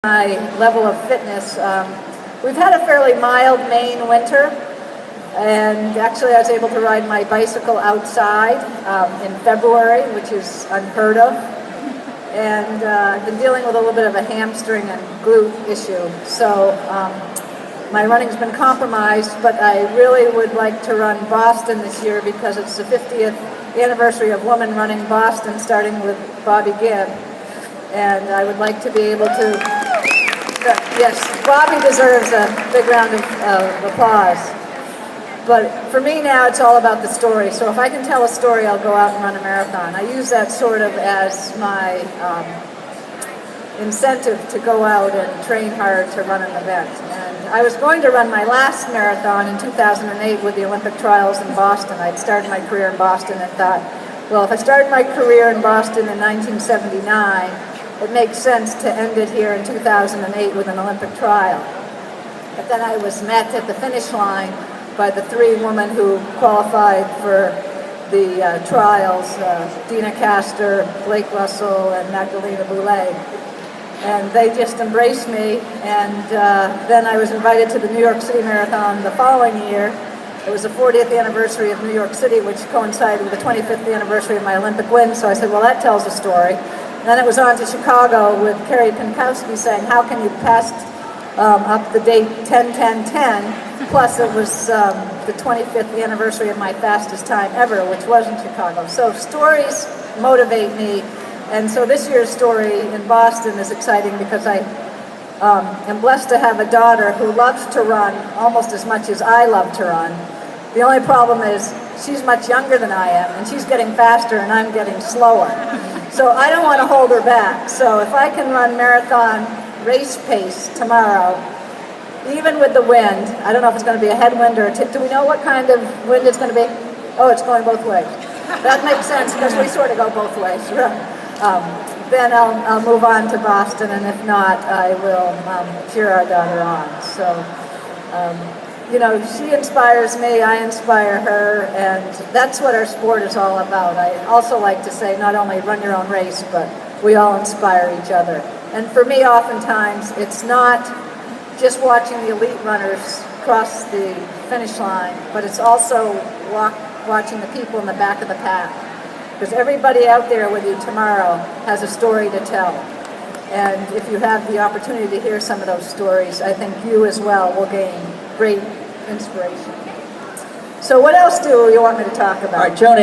My level of fitness. We've had a fairly mild Maine winter, and actually I was able to ride my bicycle outside in February, which is unheard of. And I've been dealing with a little bit of a hamstring and glute issue, so my running's been compromised, but I really would like to run Boston this year because it's the 50th anniversary of Women Running Boston, starting with Bobby Gibb. And I would like to be able to, yes, Bobby deserves a big round of applause. But for me now, it's all about the story. So if I can tell a story, I'll go out and run a marathon. I use that sort of as my incentive to go out and train hard to run an event. And I was going to run my last marathon in 2008 with the Olympic trials in Boston. I'd started my career in Boston and thought, well, if I started my career in Boston in 1979, it makes sense to end it here in 2008 with an Olympic trial. But then I was met at the finish line by the three women who qualified for the trials, Dina Castor, Blake Russell, and Magdalena Boulay. And they just embraced me, and then I was invited to the New York City Marathon the following year. It was the 40th anniversary of New York City, which coincided with the 25th anniversary of my Olympic win, so I said, well, that tells a story. And then it was on to Chicago with Carrie Pinkowski saying, how can you pass up the date 10-10-10? Plus it was the 25th anniversary of my fastest time ever, which was in Chicago. So stories motivate me. And so this year's story in Boston is exciting because I am blessed to have a daughter who loves to run almost as much as I love to run. The only problem is she's much younger than I am, and she's getting faster and I'm getting slower. So I don't want to hold her back. So if I can run marathon race pace tomorrow, even with the wind, I don't know if it's going to be a headwind or a tip. Do we know what kind of wind it's going to be? Oh, it's going both ways. That makes sense because we sort of go both ways. Then I'll move on to Boston, and if not, I will cheer our daughter on. So, you know, she inspires me, I inspire her, and that's what our sport is all about. I also like to say not only run your own race, but we all inspire each other. And for me, oftentimes, it's not just watching the elite runners cross the finish line, but it's also watching the people in the back of the pack. Because everybody out there with you tomorrow has a story to tell. And if you have the opportunity to hear some of those stories, I think you as well will gain great inspiration. So what else do you want me to talk about? All right, Joni.